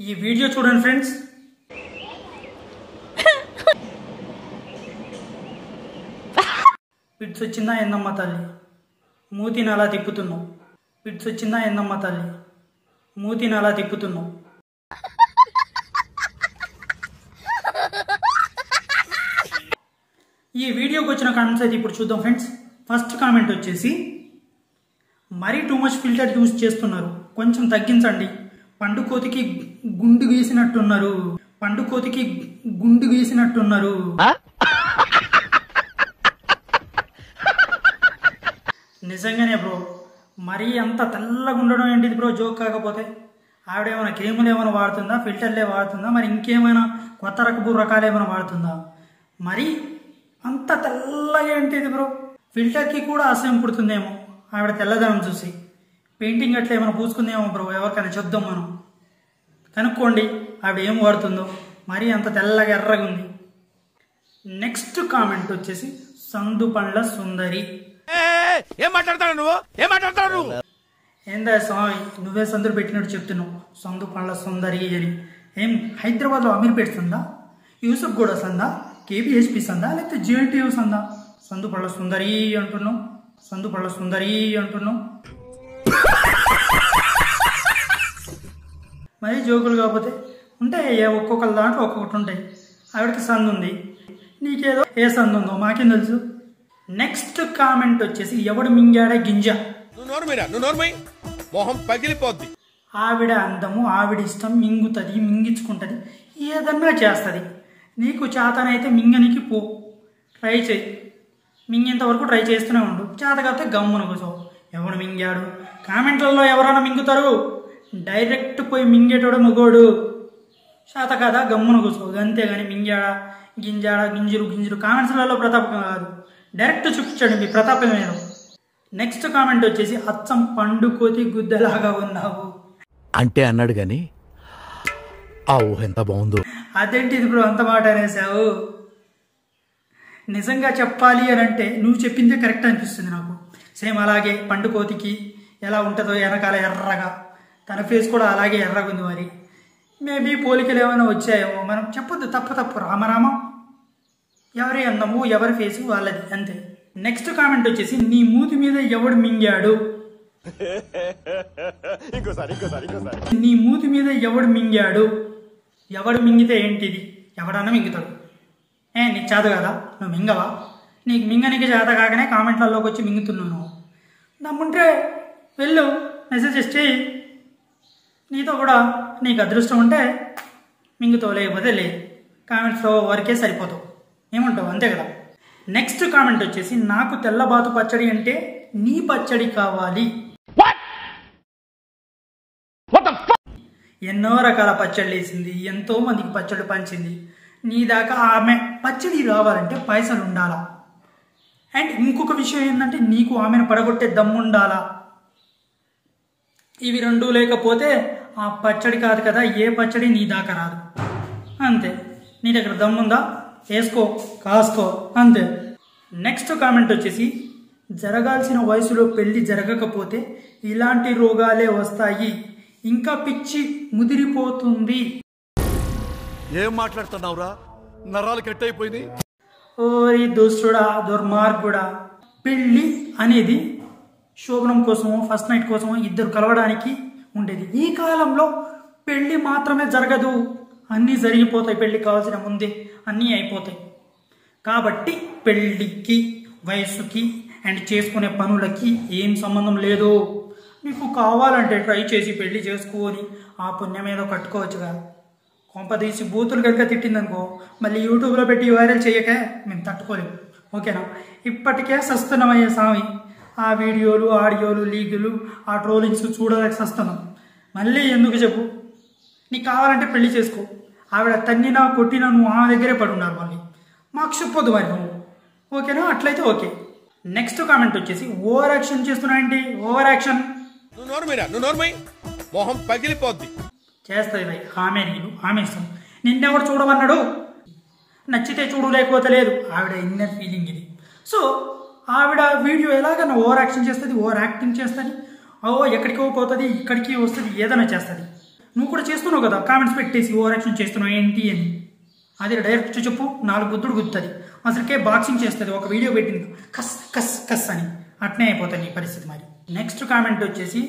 ఈ వీడియో చూడండి friends. Pits వచ్చిందా ఎందమ్మ తల్లి, మూతిని అలా తిప్పుతున్నావు. పిట్స్ వచ్చిందా ఎందమ్మ తల్లి, మూతిని అలా తిప్పుతున్నావు. ఈ వీడియోకి వచ్చిన కామెంట్స్ అయితే ఇప్పుడు చూద్దాం ఫ్రెండ్స్. ఫస్ట్ కామెంట్ వచ్చేసి, మరీ టూ మచ్ ఫిల్టర్ యూజ్ చేస్తున్నారు, కొంచెం తగ్గించండి. పండుకోతికి గుండు గీసినట్టున్నారు, పండుకోతికి గుండు గీసినట్టున్నారు. నిజంగానే బ్రో, మరీ అంత తెల్లగా ఉండడం ఏంటిది బ్రో జోక్ కాకపోతే? ఆవిడేమైనా క్రీములు ఏమైనా వాడుతుందా, ఫిల్టర్లే వాడుతుందా, మరి ఇంకేమైనా కొత్త రకాలు ఏమైనా వాడుతుందా? మరి అంత తెల్లగా ఏంటిది బ్రో? ఫిల్టర్కి కూడా అసహ్యం పుడుతుందేమో ఆవిడ తెల్లదనం చూసి. పెయింటింగ్ అట్లా ఏమైనా పూసుకుందేమో బ్రో, ఎవరికైనా చెప్దాం మనం. కనుక్కోండి ఆవిడ ఏం వాడుతుందో, మరీ అంత తెల్లగా ఎర్రగా ఉంది. నెక్స్ట్ కామెంట్ వచ్చేసి, సందు పండ్ల సుందరి. ఏందా స్వామి, నువ్వే సందులు పెట్టినట్టు చెప్తున్నావు సందు పండ్ల సుందరి అని. ఏం హైదరాబాద్లో అమీర్పేట సందా, యూసఫ్ గూడ సందా, కేబిహెచ్పి సందా, లేకపోతే జేఎన్టీయూ సందా? సందు పళ్ళ సుందరి అంటున్నావు, సందు పళ్ళ సుందరి అంటున్నావు. మరి జోకులు కాకపోతే ఉంటాయి, ఒక్కొక్కరి దాంట్లో ఒక్కొక్కటి ఉంటాయి. ఆవిడకి సందు ఉంది, నీకేదో ఏ సందు ఉందో మాకేం తెలుసు. నెక్స్ట్ కామెంట్ వచ్చేసి, ఎవడు మింగాడే గింజ. ఆవిడ అందము, ఆవిడ ఇష్టం, మింగుతుంది, మింగించుకుంటుంది, ఏదన్నా చేస్తుంది. నీకు చేతనైతే మింగనికి పో, ట్రై చేయి. మింగేంత వరకు ట్రై చేస్తూనే ఉండు. చేత కాకపోతే గమ్మున కూర్చో. ఎవడు మింగాడు కామెంట్లలో ఎవరైనా మింగుతారు, డైరెక్ట్ పోయి మింగేటోడు మగోడు. చేత కాదా గమ్మున కూర్చో, అంతేగాని మింగాడా గింజాడా గింజులు కామెంట్స్లలో ప్రతాపం కాదు, డైరెక్ట్ చూపించండి మీ ప్రతాపం నేను. నెక్స్ట్ కామెంట్ వచ్చేసి, అచ్చం పండుకోతి గుద్దలాగా ఉన్నావు అంటే అన్నాడు గాని ఆ ఊహ ఎంత బాగుందో. అదేంటిది బ్రో అంత మాట అనేసావు? నిజంగా చెప్పాలి అని అంటే నువ్వు చెప్పిందే కరెక్ట్ అనిపిస్తుంది నాకు. సేమ్ అలాగే పండుకోతికి ఎలా ఉంటుందో వెనకాల ఎర్రగా, తన ఫేస్ కూడా అలాగే ఎర్రగా ఉంది. మరి మేబీ పోలికలు ఏమైనా వచ్చాయేమో, మనం చెప్పొద్దు. తప్పు రామరామ, ఎవరి అందము ఎవరి ఫేసు వాళ్ళది, అంతే. నెక్స్ట్ కామెంట్ వచ్చేసి, నీ మూతి మీద ఎవడు మింగాడు. నీ మూతి మీద ఎవడు మింగాడు. ఎవడు మింగితే ఏంటిది, ఎవడన్నా మింగుతాడు. నీకు చేత కదా, నువ్వు మింగవా? నీకు మింగనికి చేత కాకనే కామెంట్లలోకి వచ్చి మింగుతున్నావు. నువ్వు నమ్ముంటే వెళ్ళు, మెసేజెస్ చేయి. నీతో కూడా నీకు అదృష్టం ఉంటే మింగుతావు, లేకపోతే లేదు. కామెంట్స్లో వరకే సరిపోతావు, ఏమంటావు? అంతే కదా. నెక్స్ట్ కామెంట్ వచ్చేసి, నాకు తెల్లబాతు పచ్చడి అంటే నీ పచ్చడి కావాలి. ఎన్నో రకాల పచ్చళ్ళు వేసింది, ఎంతో మందికి పచ్చళ్ళు పంచింది. నీ దాకా ఆమె పచ్చడి రావాలంటే పైసలు ఉండాలా. అండ్ ఇంకొక విషయం ఏంటంటే, నీకు ఆమెను పడగొట్టే దమ్ము ఉండాలా. ఇవి రెండూ లేకపోతే ఆ పచ్చడి కాదు కదా, ఏ పచ్చడి నీ దాకా రాదు. అంతే. నీ దగ్గర దమ్ముందా, వేసుకో, కాసుకో, అంతే. నెక్స్ట్ కామెంట్ వచ్చేసి, జరగాల్సిన వయసులో పెళ్లి జరగకపోతే ఇలాంటి రోగాలే వస్తాయి, ఇంకా పిచ్చి ముదిరిపోతుంది. ఏం మాట్లాడుతున్నావురా, నరాలు కట్ అయిపోయింది. ఓరి దుష్టుడా, దుర్మార్గుడా. పెళ్లి అనేది శోభనం కోసమో ఫస్ట్ నైట్ కోసమో ఇద్దరు కలవడానికి ఉండేది. ఈ కాలంలో పెళ్లి మాత్రమే జరగదు, అన్నీ జరిగిపోతాయి. పెళ్లి కావాల్సిన ముందే అన్నీ అయిపోతాయి. కాబట్టి పెళ్లికి, వయసుకి అండ్ చేసుకునే పనులకి ఏం సంబంధం లేదు. నీకు కావాలంటే ట్రై చేసి పెళ్లి చేసుకొని ఆ పుణ్యం ఏదో కట్టుకోవచ్చుగా. కొంపదీసి బూతులు కనుక తిట్టిందనుకో, మళ్ళీ యూట్యూబ్లో పెట్టి వైరల్ చేయకే మేము తట్టుకోలేము, ఓకేనా? ఇప్పటికే సస్తున్నామయ్యే స్వామి, ఆ వీడియోలు, ఆడియోలు, లీగులు, ఆ ట్రోలింగ్స్ చూడలేక సస్తున్నాం. మళ్ళీ ఎందుకు చెప్పు? నీకు కావాలంటే పెళ్లి చేసుకో. ఆవిడ తన్నినా కొట్టినా నువ్వు ఆమె దగ్గరే పడి ఉన్నారు, మళ్ళీ మాకు చెప్పొద్దు మరి నువ్వు, ఓకేనా? అట్లయితే ఓకే. నెక్స్ట్ కామెంట్ వచ్చేసి, ఓవర్ యాక్షన్ చేస్తున్నా ఏంటి? ఓవర్ యాక్షన్ మొహం పగిలిపోద్ది. చేస్తుంది భయ్, ఆమె నేను ఆమె ఇష్టం. నిన్నెవడు చూడమన్నాడు? నచ్చితే చూడు, లేకపోతే లేదు. ఆవిడ ఇన్నర్ ఫీలింగ్ ఇది. సో ఆవిడ వీడియో ఎలాగన్నా ఓవర్ యాక్షన్ చేస్తుంది, ఓవర్ యాక్టింగ్ చేస్తుంది, ఎక్కడికో పోతుంది, ఇక్కడికి వస్తుంది, ఏదైనా చేస్తుంది. నువ్వు కూడా చేస్తున్నావు కదా, కామెంట్స్ పెట్టేసి ఓవర్ యాక్షన్ చేస్తున్నావు ఏంటి అని. అది డైరెక్ట్ చెప్పు, 4 గుద్దుడు గుద్దుతుంది. అసలుకే బాక్సింగ్ చేస్తుంది, ఒక వీడియో పెట్టింది కస్ కస్ కస్ అని. అట్నే అయిపోతుంది నీ పరిస్థితి. మరి నెక్స్ట్ కామెంట్ వచ్చేసి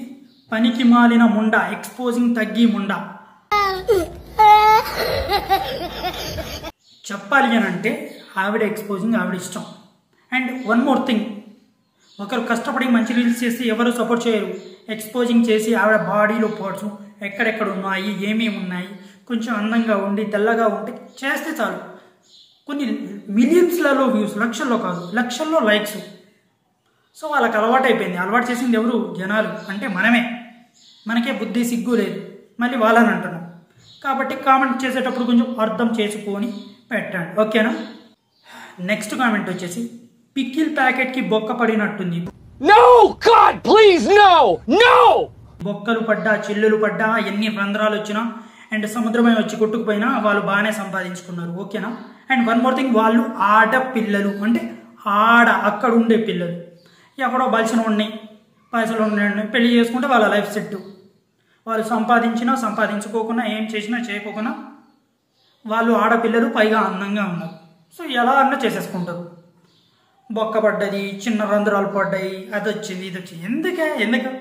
పనికి మాలిన ముండ, ఎక్స్పోజింగ్ తగ్గి ముండ. చెప్పాలి అని అంటే ఆవిడ ఎక్స్పోజింగ్ ఆవిడ ఇష్టం. అండ్ వన్ మోర్ థింగ్, ఒకరు కష్టపడి మంచి రీల్స్ చేస్తే ఎవరు సపోర్ట్ చేయరు. ఎక్స్పోజింగ్ చేసి ఆవిడ బాడీలో పార్ట్స్ ఎక్కడెక్కడ ఉన్నాయి, ఏమేమి ఉన్నాయి, కొంచెం అందంగా ఉండి తెల్లగా ఉంటే చేస్తే చాలు. కొన్ని మిలియన్స్లలో వ్యూస్, లక్షల్లో కాదు లక్షల్లో లైక్స్. సో వాళ్ళకి అలవాటు అయిపోయింది. అలవాటు చేసింది ఎవరు? జనాలు, అంటే మనమే. మనకే బుద్ధి సిగ్గు లేదు, మళ్ళీ వాళ్ళని అంటున్నాం. కాబట్టి కామెంట్ చేసేటప్పుడు కొంచెం అర్థం చేసుకొని పెట్టండి, ఓకేనా. నెక్స్ట్ కామెంట్ వచ్చేసి పికిల్ ప్యాకెట్కి బొక్క పడినట్టుంది. బొక్కలు పడ్డా, చిల్లులు పడ్డా, ఎన్ని రంధ్రాలు వచ్చినా అండ్ సముద్రమే వచ్చి కొట్టుకుపోయినా వాళ్ళు బాగానే సంపాదించుకున్నారు, ఓకేనా. అండ్ వన్ మోర్ థింగ్, వాళ్ళు ఆడపిల్లలు, అంటే అక్కడ ఉండే పిల్లలు. ఎక్కడో బలిసిన ఉన్నాయి, పైసలు ఉన్నాయి, పెళ్లి చేసుకుంటే వాళ్ళ లైఫ్ సెట్. వాళ్ళు సంపాదించినా సంపాదించుకోకుండా, ఏం చేసినా చేయకోకుండా వాళ్ళు ఆడపిల్లలు, పైగా అందంగా ఉన్నారు. సో ఎలా అన్నా చేసేసుకుంటారు. బొక్క పడ్డది, చిన్న రంధ్రాలు పడ్డాయి, అది వచ్చింది ఇది వచ్చింది, ఎందుకు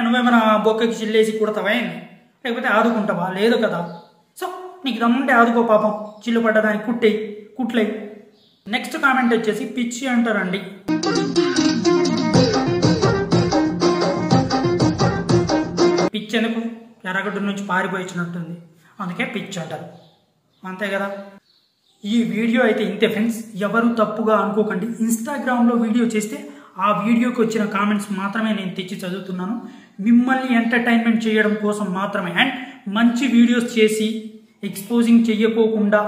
నువ్వేమైనా బొక్కకి చిల్లేసి కుడతావా ఏంది? లేకపోతే ఆదుకుంటావా? లేదు కదా. సో నీకు దమ్ముంటే ఆదుకో, పాపం చిల్లు పడ్డదానికి కుట్లే. నెక్స్ట్ కామెంట్ వచ్చేసి పిచ్చి అంటారండి. పిచ్చి ఎందుకు? ఎర్రగడ్డ నుంచి పారిపోయినట్టుంది, అందుకే పిచ్చి అంటారు, అంతే కదా. ఈ వీడియో అయితే ఇంతే ఫ్రెండ్స్, ఎవరు తప్పుగా అనుకోకండి. ఇన్స్టాగ్రామ్లో వీడియో చేస్తే ఆ వీడియోకి వచ్చిన కామెంట్స్ మాత్రమే నేను తెచ్చి చదువుతున్నాను, మిమ్మల్ని ఎంటర్టైన్మెంట్ చేయడం కోసం మాత్రమే. అండ్ మంచి వీడియోస్ చేసి ఎక్స్పోజింగ్ చెయ్యకోకుండా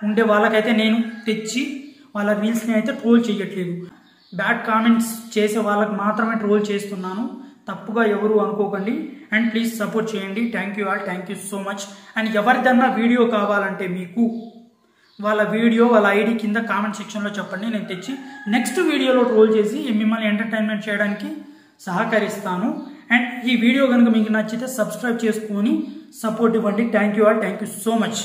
ఉండే వాళ్ళకైతే నేను తెచ్చి వాళ్ళ రీల్స్ని అయితే ట్రోల్ చేయట్లేదు. బ్యాడ్ కామెంట్స్ చేసే వాళ్ళకి మాత్రమే ట్రోల్ చేస్తున్నాను, తప్పుగా ఎవరు అనుకోకండి. అండ్ ప్లీజ్ సపోర్ట్ చేయండి. Thank you all, thank you so much. And ఎవరిదన్నా వీడియో కావాలంటే మీకు వాళ్ళ వీడియో, వాళ్ళ ఐడి కింద కామెంట్ సెక్షన్లో చెప్పండి, నేను తెచ్చి నెక్స్ట్ వీడియోలో ట్రోల్ చేసి మిమ్మల్ని ఎంటర్టైన్మెంట్ చేయడానికి సహకరిస్తాను. అండ్ ఈ వీడియో కనుక మీకు నచ్చితే సబ్స్క్రైబ్ చేసుకొని సపోర్ట్ ఇవ్వండి. Thank you all, thank you so much.